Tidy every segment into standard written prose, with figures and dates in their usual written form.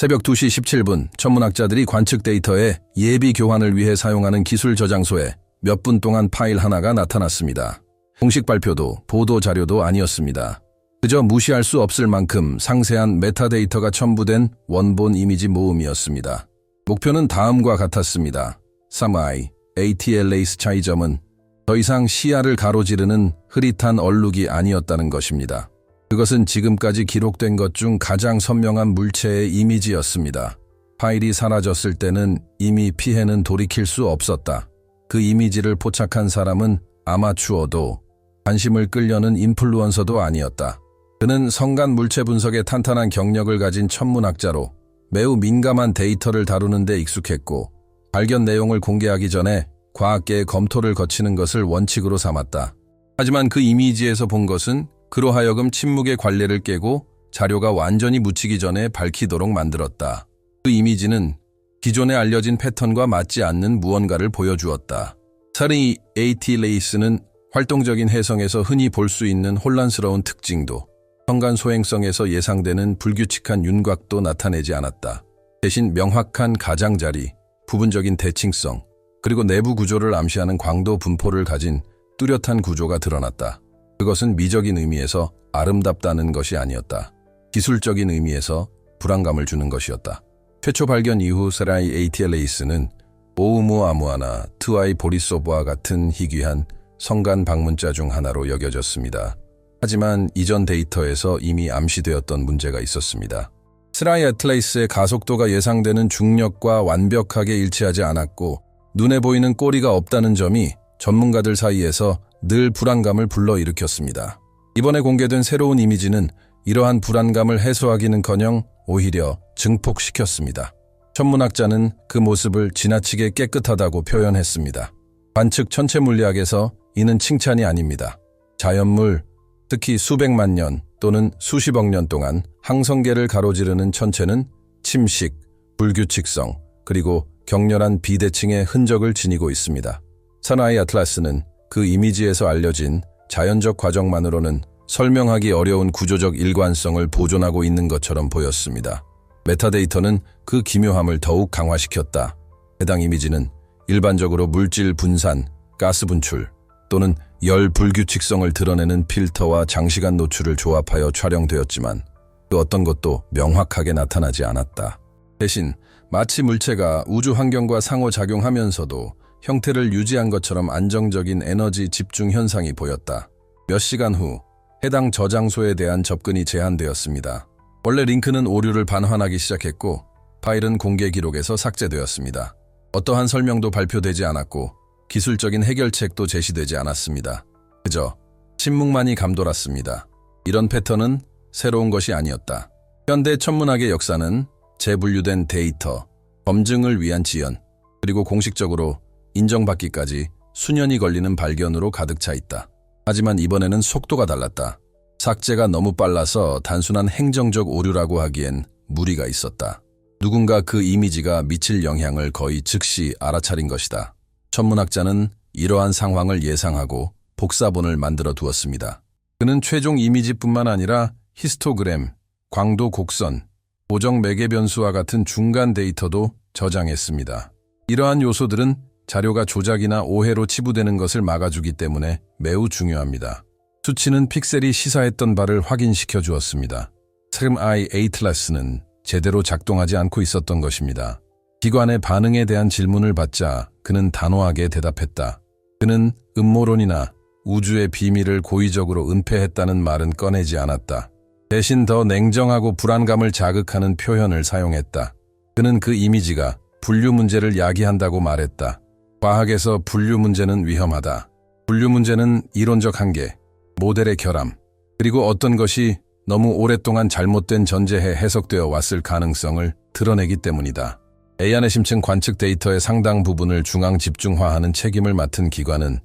새벽 2시 17분 천문학자들이 관측 데이터의 예비 교환을 위해 사용하는 기술 저장소에 몇 분 동안 파일 하나가 나타났습니다. 공식 발표도 보도 자료도 아니었습니다. 그저 무시할 수 없을 만큼 상세한 메타데이터가 첨부된 원본 이미지 모음이었습니다. 목표는 다음과 같았습니다. 3i, ATLAS 차이점은 더 이상 시야를 가로지르는 흐릿한 얼룩이 아니었다는 것입니다. 그것은 지금까지 기록된 것 중 가장 선명한 물체의 이미지였습니다. 파일이 사라졌을 때는 이미 피해는 돌이킬 수 없었다. 그 이미지를 포착한 사람은 아마추어도 관심을 끌려는 인플루언서도 아니었다. 그는 성간 물체 분석에 탄탄한 경력을 가진 천문학자로 매우 민감한 데이터를 다루는 데 익숙했고 발견 내용을 공개하기 전에 과학계의 검토를 거치는 것을 원칙으로 삼았다. 하지만 그 이미지에서 본 것은 그로 하여금 침묵의 관례를 깨고 자료가 완전히 묻히기 전에 밝히도록 만들었다. 그 이미지는 기존에 알려진 패턴과 맞지 않는 무언가를 보여주었다. 3i ATLAS는 활동적인 해성에서 흔히 볼 수 있는 혼란스러운 특징도 성간 소행성에서 예상되는 불규칙한 윤곽도 나타내지 않았다. 대신 명확한 가장자리, 부분적인 대칭성, 그리고 내부 구조를 암시하는 광도 분포를 가진 뚜렷한 구조가 드러났다. 그것은 미적인 의미에서 아름답다는 것이 아니었다. 기술적인 의미에서 불안감을 주는 것이었다. 최초 발견 이후 3i ATLAS는 오우무아무아나 트와이 보리소브와 같은 희귀한 성간 방문자 중 하나로 여겨졌습니다. 하지만 이전 데이터에서 이미 암시되었던 문제가 있었습니다. 3i ATLAS의 가속도가 예상되는 중력과 완벽하게 일치하지 않았고 눈에 보이는 꼬리가 없다는 점이 전문가들 사이에서 늘 불안감을 불러일으켰습니다. 이번에 공개된 새로운 이미지는 이러한 불안감을 해소하기는커녕 오히려 증폭시켰습니다. 천문학자는 그 모습을 지나치게 깨끗하다고 표현했습니다. 관측 천체 물리학에서 이는 칭찬이 아닙니다. 자연물, 특히 수백만 년 또는 수십억 년 동안 항성계를 가로지르는 천체는 침식, 불규칙성, 그리고 격렬한 비대칭의 흔적을 지니고 있습니다. 3i ATLAS는 그 이미지에서 알려진 자연적 과정만으로는 설명하기 어려운 구조적 일관성을 보존하고 있는 것처럼 보였습니다. 메타데이터는 그 기묘함을 더욱 강화시켰다. 해당 이미지는 일반적으로 물질 분산, 가스 분출 또는 열 불규칙성을 드러내는 필터와 장시간 노출을 조합하여 촬영되었지만 그 어떤 것도 명확하게 나타나지 않았다. 대신 마치 물체가 우주 환경과 상호작용하면서도 형태를 유지한 것처럼 안정적인 에너지 집중 현상이 보였다. 몇 시간 후 해당 저장소에 대한 접근이 제한되었습니다. 원래 링크는 오류를 반환하기 시작했고 파일은 공개 기록에서 삭제되었습니다. 어떠한 설명도 발표되지 않았고 기술적인 해결책도 제시되지 않았습니다. 그저 침묵만이 감돌았습니다. 이런 패턴은 새로운 것이 아니었다. 현대 천문학의 역사는 재분류된 데이터, 검증을 위한 지연, 그리고 공식적으로 인정받기까지 수년이 걸리는 발견으로 가득 차 있다. 하지만 이번에는 속도가 달랐다. 삭제가 너무 빨라서 단순한 행정적 오류라고 하기엔 무리가 있었다. 누군가 그 이미지가 미칠 영향을 거의 즉시 알아차린 것이다. 천문학자는 이러한 상황을 예상하고 복사본을 만들어 두었습니다. 그는 최종 이미지뿐만 아니라 히스토그램, 광도 곡선, 보정 매개 변수와 같은 중간 데이터도 저장했습니다. 이러한 요소들은 자료가 조작이나 오해로 치부되는 것을 막아주기 때문에 매우 중요합니다. 수치는 픽셀이 시사했던 바를 확인시켜 주었습니다. 3i ATLAS는 제대로 작동하지 않고 있었던 것입니다. 기관의 반응에 대한 질문을 받자 그는 단호하게 대답했다. 그는 음모론이나 우주의 비밀을 고의적으로 은폐했다는 말은 꺼내지 않았다. 대신 더 냉정하고 불안감을 자극하는 표현을 사용했다. 그는 그 이미지가 분류 문제를 야기한다고 말했다. 과학에서 분류 문제는 위험하다. 분류 문제는 이론적 한계, 모델의 결함, 그리고 어떤 것이 너무 오랫동안 잘못된 전제해 해석되어 왔을 가능성을 드러내기 때문이다. 에야네 심층 관측 데이터의 상당 부분을 중앙 집중화하는 책임을 맡은 기관은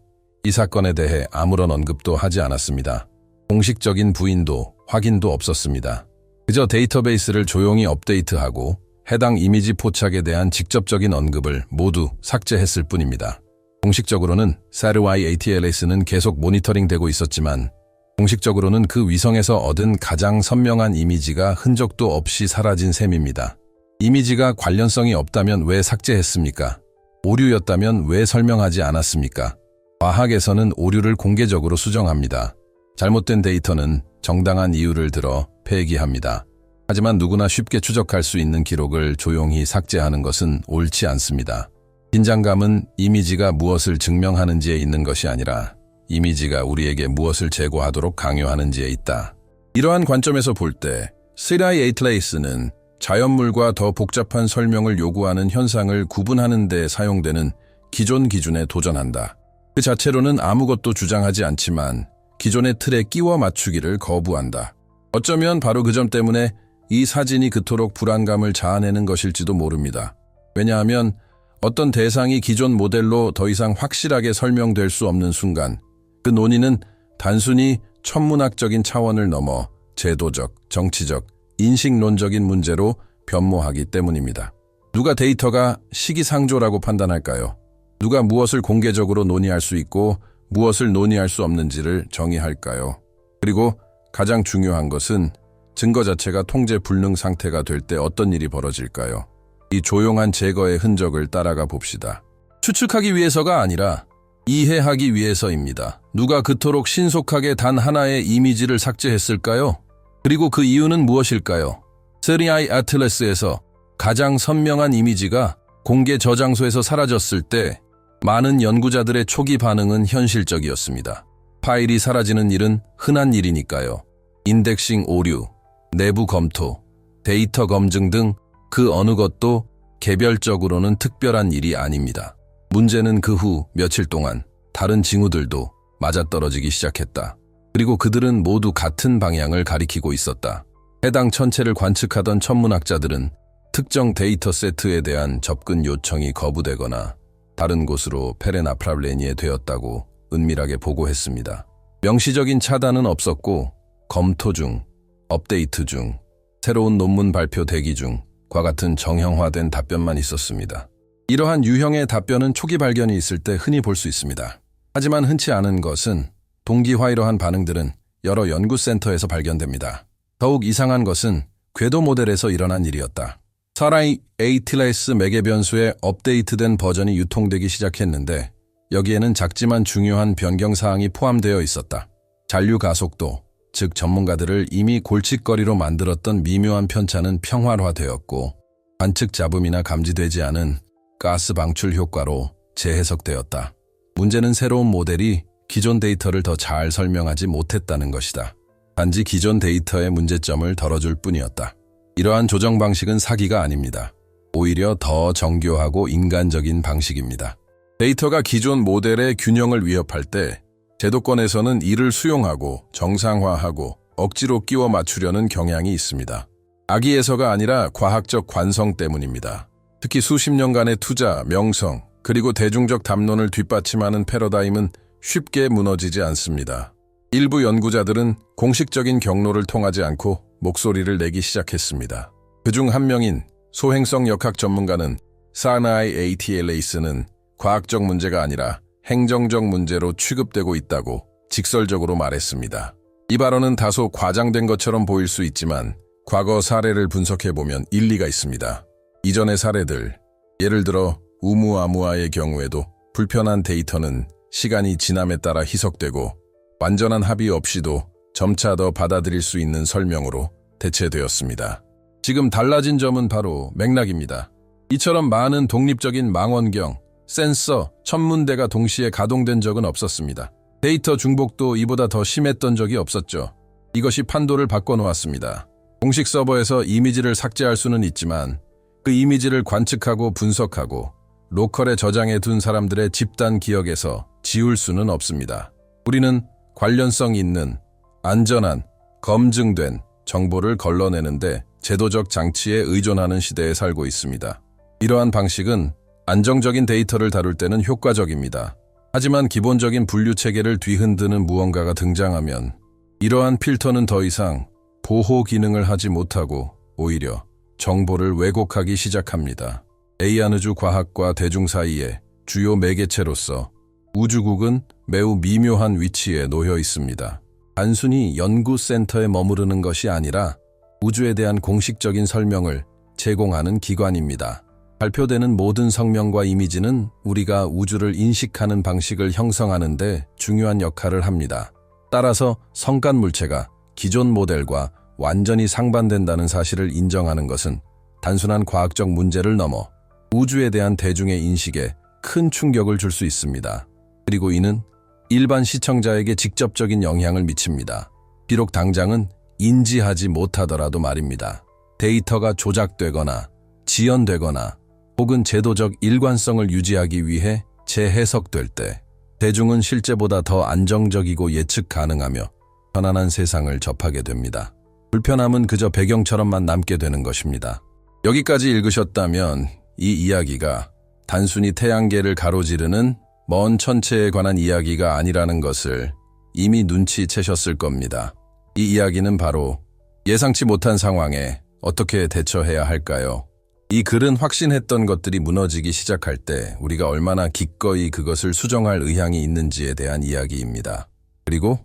이 사건에 대해 아무런 언급도 하지 않았습니다. 공식적인 부인도 확인도 없었습니다. 그저 데이터베이스를 조용히 업데이트하고 해당 이미지 포착에 대한 직접적인 언급을 모두 삭제했을 뿐입니다. 공식적으로는 3i ATLAS는 계속 모니터링되고 있었지만 공식적으로는 그 위성에서 얻은 가장 선명한 이미지가 흔적도 없이 사라진 셈입니다. 이미지가 관련성이 없다면 왜 삭제했습니까? 오류였다면 왜 설명하지 않았습니까? 과학에서는 오류를 공개적으로 수정합니다. 잘못된 데이터는 정당한 이유를 들어 폐기합니다. 하지만 누구나 쉽게 추적할 수 있는 기록을 조용히 삭제하는 것은 옳지 않습니다. 긴장감은 이미지가 무엇을 증명하는지에 있는 것이 아니라 이미지가 우리에게 무엇을 제고하도록 강요하는지에 있다. 이러한 관점에서 볼 때 시라이 에이틀레이스는 자연물과 더 복잡한 설명을 요구하는 현상을 구분하는 데 사용되는 기존 기준에 도전한다. 그 자체로는 아무것도 주장하지 않지만 기존의 틀에 끼워 맞추기를 거부한다. 어쩌면 바로 그 점 때문에 이 사진이 그토록 불안감을 자아내는 것일지도 모릅니다. 왜냐하면 어떤 대상이 기존 모델로 더 이상 확실하게 설명될 수 없는 순간 그 논의는 단순히 천문학적인 차원을 넘어 제도적, 정치적, 인식론적인 문제로 변모하기 때문입니다. 누가 데이터가 시기상조라고 판단할까요? 누가 무엇을 공개적으로 논의할 수 있고 무엇을 논의할 수 없는지를 정의할까요? 그리고 가장 중요한 것은 증거 자체가 통제 불능 상태가 될 때 어떤 일이 벌어질까요? 이 조용한 제거의 흔적을 따라가 봅시다. 추측하기 위해서가 아니라 이해하기 위해서입니다. 누가 그토록 신속하게 단 하나의 이미지를 삭제했을까요? 그리고 그 이유는 무엇일까요? 시라이 애틀레스에서 가장 선명한 이미지가 공개 저장소에서 사라졌을 때 많은 연구자들의 초기 반응은 현실적이었습니다. 파일이 사라지는 일은 흔한 일이니까요. 인덱싱 오류, 내부 검토, 데이터 검증 등 그 어느 것도 개별적으로는 특별한 일이 아닙니다. 문제는 그 후 며칠 동안 다른 징후들도 맞아떨어지기 시작했다. 그리고 그들은 모두 같은 방향을 가리키고 있었다. 해당 천체를 관측하던 천문학자들은 특정 데이터 세트에 대한 접근 요청이 거부되거나 다른 곳으로 페레나프랄레니에 되었다고 은밀하게 보고했습니다. 명시적인 차단은 없었고 검토 중, 업데이트 중, 새로운 논문 발표 대기 중과 같은 정형화된 답변만 있었습니다. 이러한 유형의 답변은 초기 발견이 있을 때 흔히 볼 수 있습니다. 하지만 흔치 않은 것은 동기화 이러한 반응들은 여러 연구센터에서 발견됩니다. 더욱 이상한 것은 궤도 모델에서 일어난 일이었다. 시라이 에이틀레스 매개 변수의 업데이트된 버전이 유통되기 시작했는데 여기에는 작지만 중요한 변경사항이 포함되어 있었다. 잔류 가속도, 즉 전문가들을 이미 골칫거리로 만들었던 미묘한 편차는 평활화되었고 관측 잡음이나 감지되지 않은 가스 방출 효과로 재해석되었다. 문제는 새로운 모델이 기존 데이터를 더 잘 설명하지 못했다는 것이다. 단지 기존 데이터의 문제점을 덜어줄 뿐이었다. 이러한 조정 방식은 사기가 아닙니다. 오히려 더 정교하고 인간적인 방식입니다. 데이터가 기존 모델의 균형을 위협할 때 제도권에서는 이를 수용하고 정상화하고 억지로 끼워 맞추려는 경향이 있습니다. 악의에서가 아니라 과학적 관성 때문입니다. 특히 수십 년간의 투자, 명성, 그리고 대중적 담론을 뒷받침하는 패러다임은 쉽게 무너지지 않습니다. 일부 연구자들은 공식적인 경로를 통하지 않고 목소리를 내기 시작했습니다. 그중 한 명인 소행성 역학 전문가는 시라이 에이틀레이스는 과학적 문제가 아니라 행정적 문제로 취급되고 있다고 직설적으로 말했습니다. 이 발언은 다소 과장된 것처럼 보일 수 있지만 과거 사례를 분석해보면 일리가 있습니다. 이전의 사례들, 예를 들어 우무아무아의 경우에도 불편한 데이터는 시간이 지남에 따라 희석되고 완전한 합의 없이도 점차 더 받아들일 수 있는 설명으로 대체되었습니다. 지금 달라진 점은 바로 맥락입니다. 이처럼 많은 독립적인 망원경, 센서, 천문대가 동시에 가동된 적은 없었습니다. 데이터 중복도 이보다 더 심했던 적이 없었죠. 이것이 판도를 바꿔놓았습니다. 공식 서버에서 이미지를 삭제할 수는 있지만 그 이미지를 관측하고 분석하고 로컬에 저장해 둔 사람들의 집단 기억에서 지울 수는 없습니다. 우리는 관련성 있는, 안전한, 검증된 정보를 걸러내는데 제도적 장치에 의존하는 시대에 살고 있습니다. 이러한 방식은 안정적인 데이터를 다룰 때는 효과적입니다. 하지만 기본적인 분류 체계를 뒤흔드는 무언가가 등장하면 이러한 필터는 더 이상 보호 기능을 하지 못하고 오히려 정보를 왜곡하기 시작합니다. 에이안우주 과학과 대중 사이에 주요 매개체로서 우주국은 매우 미묘한 위치에 놓여 있습니다. 단순히 연구센터에 머무르는 것이 아니라 우주에 대한 공식적인 설명을 제공하는 기관입니다. 발표되는 모든 성명과 이미지는 우리가 우주를 인식하는 방식을 형성하는 데 중요한 역할을 합니다. 따라서 성간 물체가 기존 모델과 완전히 상반된다는 사실을 인정하는 것은 단순한 과학적 문제를 넘어 우주에 대한 대중의 인식에 큰 충격을 줄 수 있습니다. 그리고 이는 일반 시청자에게 직접적인 영향을 미칩니다. 비록 당장은 인지하지 못하더라도 말입니다. 데이터가 조작되거나 지연되거나 혹은 제도적 일관성을 유지하기 위해 재해석될 때 대중은 실제보다 더 안정적이고 예측 가능하며 편안한 세상을 접하게 됩니다. 불편함은 그저 배경처럼만 남게 되는 것입니다. 여기까지 읽으셨다면 이 이야기가 단순히 태양계를 가로지르는 먼 천체에 관한 이야기가 아니라는 것을 이미 눈치채셨을 겁니다. 이 이야기는 바로 예상치 못한 상황에 어떻게 대처해야 할까요? 이 글은 확신했던 것들이 무너지기 시작할 때 우리가 얼마나 기꺼이 그것을 수정할 의향이 있는지에 대한 이야기입니다. 그리고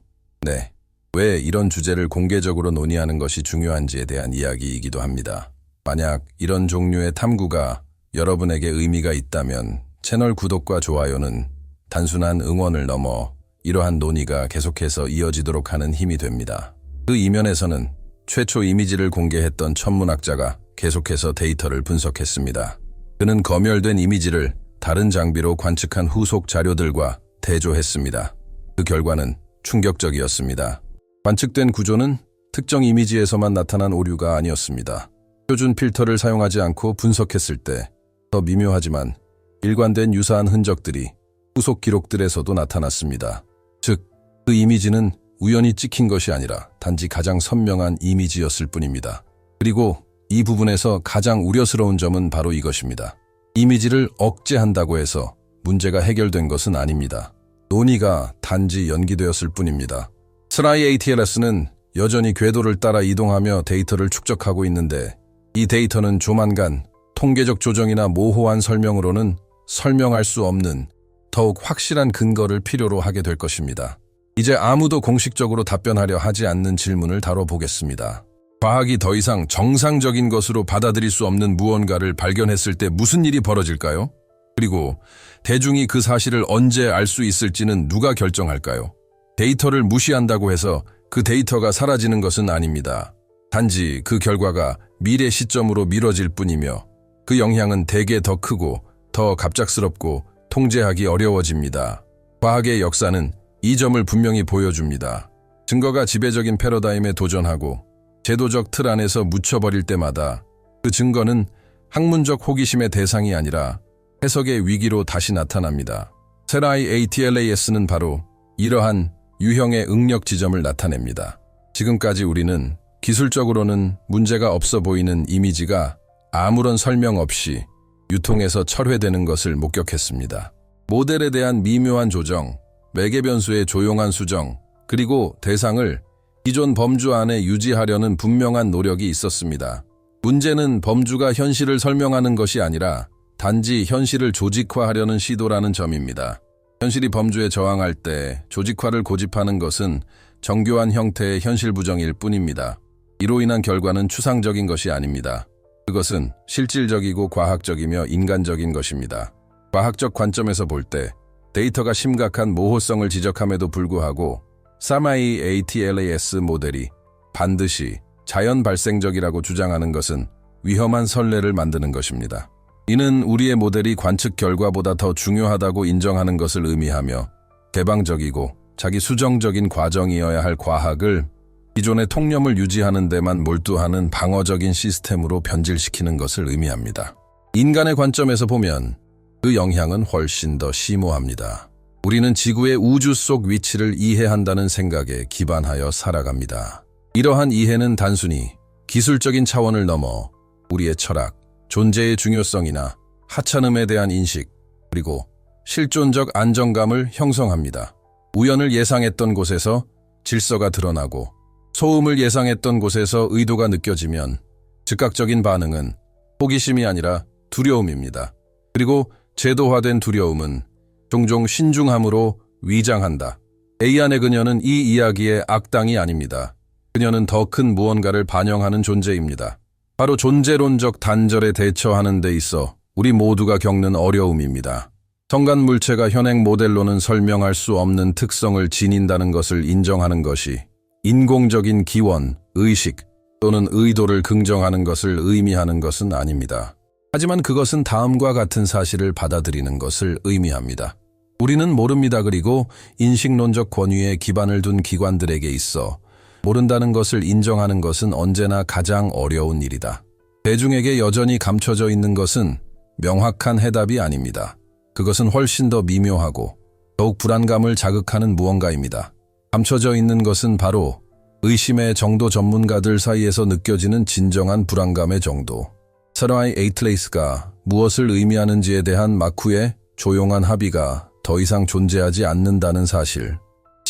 왜 이런 주제를 공개적으로 논의하는 것이 중요한지에 대한 이야기이기도 합니다. 만약 이런 종류의 탐구가 여러분에게 의미가 있다면 채널 구독과 좋아요는 단순한 응원을 넘어 이러한 논의가 계속해서 이어지도록 하는 힘이 됩니다. 그 이면에서는 최초 이미지를 공개했던 천문학자가 계속해서 데이터를 분석했습니다. 그는 검열된 이미지를 다른 장비로 관측한 후속 자료들과 대조했습니다. 그 결과는 충격적이었습니다. 관측된 구조는 특정 이미지에서만 나타난 오류가 아니었습니다. 표준 필터를 사용하지 않고 분석했을 때 더 미묘하지만 일관된 유사한 흔적들이 후속 기록들에서도 나타났습니다. 즉, 그 이미지는 우연히 찍힌 것이 아니라 단지 가장 선명한 이미지였을 뿐입니다. 그리고 이 부분에서 가장 우려스러운 점은 바로 이것입니다. 이미지를 억제한다고 해서 문제가 해결된 것은 아닙니다. 논의가 단지 연기되었을 뿐입니다. 스라이 ATLS는 여전히 궤도를 따라 이동하며 데이터를 축적하고 있는데 이 데이터는 조만간 통계적 조정이나 모호한 설명으로는 설명할 수 없는 더욱 확실한 근거를 필요로 하게 될 것입니다. 이제 아무도 공식적으로 답변하려 하지 않는 질문을 다뤄보겠습니다. 과학이 더 이상 정상적인 것으로 받아들일 수 없는 무언가를 발견했을 때 무슨 일이 벌어질까요? 그리고 대중이 그 사실을 언제 알 수 있을지는 누가 결정할까요? 데이터를 무시한다고 해서 그 데이터가 사라지는 것은 아닙니다. 단지 그 결과가 미래 시점으로 미뤄질 뿐이며 그 영향은 대개 더 크고 더 갑작스럽고 통제하기 어려워집니다. 과학의 역사는 이 점을 분명히 보여줍니다. 증거가 지배적인 패러다임에 도전하고 제도적 틀 안에서 묻혀버릴 때마다 그 증거는 학문적 호기심의 대상이 아니라 해석의 위기로 다시 나타납니다. 세라이 ATLAS는 바로 이러한 유형의 응력 지점을 나타냅니다. 지금까지 우리는 기술적으로는 문제가 없어 보이는 이미지가 아무런 설명 없이 유통에서 철회되는 것을 목격했습니다. 모델에 대한 미묘한 조정, 매개 변수의 조용한 수정, 그리고 대상을 기존 범주 안에 유지하려는 분명한 노력이 있었습니다. 문제는 범주가 현실을 설명하는 것이 아니라 단지 현실을 조직화하려는 시도라는 점입니다. 현실이 범주에 저항할 때 조직화를 고집하는 것은 정교한 형태의 현실 부정일 뿐입니다. 이로 인한 결과는 추상적인 것이 아닙니다. 그것은 실질적이고 과학적이며 인간적인 것입니다. 과학적 관점에서 볼 때 데이터가 심각한 모호성을 지적함에도 불구하고 사마이 ATLAS 모델이 반드시 자연 발생적이라고 주장하는 것은 위험한 선례를 만드는 것입니다. 이는 우리의 모델이 관측 결과보다 더 중요하다고 인정하는 것을 의미하며 개방적이고 자기 수정적인 과정이어야 할 과학을 기존의 통념을 유지하는 데만 몰두하는 방어적인 시스템으로 변질시키는 것을 의미합니다. 인간의 관점에서 보면 그 영향은 훨씬 더 심오합니다. 우리는 지구의 우주 속 위치를 이해한다는 생각에 기반하여 살아갑니다. 이러한 이해는 단순히 기술적인 차원을 넘어 우리의 철학, 존재의 중요성이나 하찮음에 대한 인식, 그리고 실존적 안정감을 형성합니다. 우연을 예상했던 곳에서 질서가 드러나고 소음을 예상했던 곳에서 의도가 느껴지면 즉각적인 반응은 호기심이 아니라 두려움입니다. 그리고 제도화된 두려움은 종종 신중함으로 위장한다. 에이안의 그녀는 이 이야기의 악당이 아닙니다. 그녀는 더 큰 무언가를 반영하는 존재입니다. 바로 존재론적 단절에 대처하는 데 있어 우리 모두가 겪는 어려움입니다. 성간 물체가 현행 모델로는 설명할 수 없는 특성을 지닌다는 것을 인정하는 것이 인공적인 기원, 의식 또는 의도를 긍정하는 것을 의미하는 것은 아닙니다. 하지만 그것은 다음과 같은 사실을 받아들이는 것을 의미합니다. 우리는 모릅니다. 그리고 인식론적 권위에 기반을 둔 기관들에게 있어 모른다는 것을 인정하는 것은 언제나 가장 어려운 일이다. 대중에게 여전히 감춰져 있는 것은 명확한 해답이 아닙니다. 그것은 훨씬 더 미묘하고 더욱 불안감을 자극하는 무언가입니다. 감춰져 있는 것은 바로 의심의 정도 전문가들 사이에서 느껴지는 진정한 불안감의 정도. 사라이 에이틀레이스가 무엇을 의미하는지에 대한 마쿠의 조용한 합의가 더 이상 존재하지 않는다는 사실.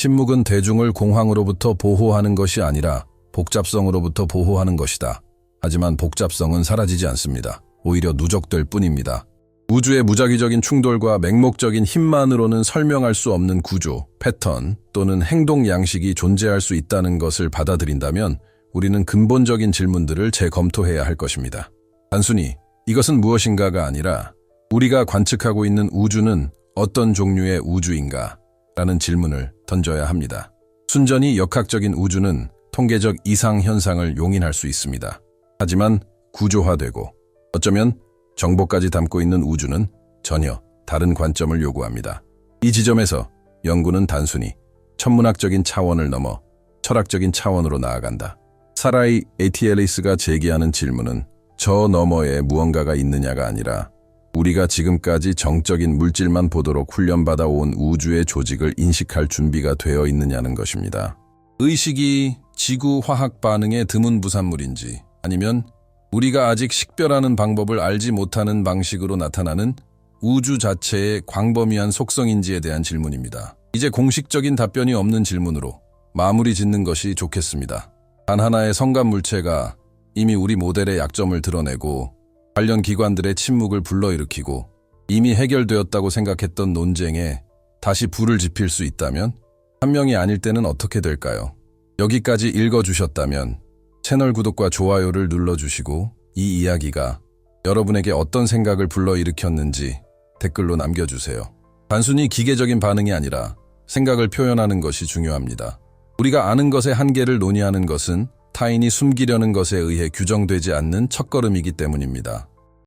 침묵은 대중을 공황으로부터 보호하는 것이 아니라 복잡성으로부터 보호하는 것이다. 하지만 복잡성은 사라지지 않습니다. 오히려 누적될 뿐입니다. 우주의 무작위적인 충돌과 맹목적인 힘만으로는 설명할 수 없는 구조, 패턴 또는 행동 양식이 존재할 수 있다는 것을 받아들인다면 우리는 근본적인 질문들을 재검토해야 할 것입니다. 단순히 이것은 무엇인가가 아니라 우리가 관측하고 있는 우주는 어떤 종류의 우주인가? 라는 질문을 던져야 합니다. 순전히 역학적인 우주는 통계적 이상 현상을 용인할 수 있습니다. 하지만 구조화되고 어쩌면 정보까지 담고 있는 우주는 전혀 다른 관점을 요구합니다. 이 지점에서 연구는 단순히 천문학적인 차원을 넘어 철학적인 차원으로 나아간다. 사라이 에이틀레이스가 제기하는 질문은 저 너머에 무언가가 있느냐가 아니라 우리가 지금까지 정적인 물질만 보도록 훈련받아 온 우주의 조직을 인식할 준비가 되어 있느냐는 것입니다. 의식이 지구 화학 반응의 드문 부산물인지 아니면 우리가 아직 식별하는 방법을 알지 못하는 방식으로 나타나는 우주 자체의 광범위한 속성인지에 대한 질문입니다. 이제 공식적인 답변이 없는 질문으로 마무리 짓는 것이 좋겠습니다. 단 하나의 성간 물체가 이미 우리 모델의 약점을 드러내고 관련 기관들의 침묵을 불러일으키고 이미 해결되었다고 생각했던 논쟁에 다시 불을 지필 수 있다면 한 명이 아닐 때는 어떻게 될까요? 여기까지 읽어주셨다면 채널 구독과 좋아요를 눌러주시고 이 이야기가 여러분에게 어떤 생각을 불러일으켰는지 댓글로 남겨주세요. 단순히 기계적인 반응이 아니라 생각을 표현하는 것이 중요합니다. 우리가 아는 것의 한계를 논의하는 것은 타인이 숨기려는 것에 의해 규정되지 않는 첫걸음이기 때문입니다.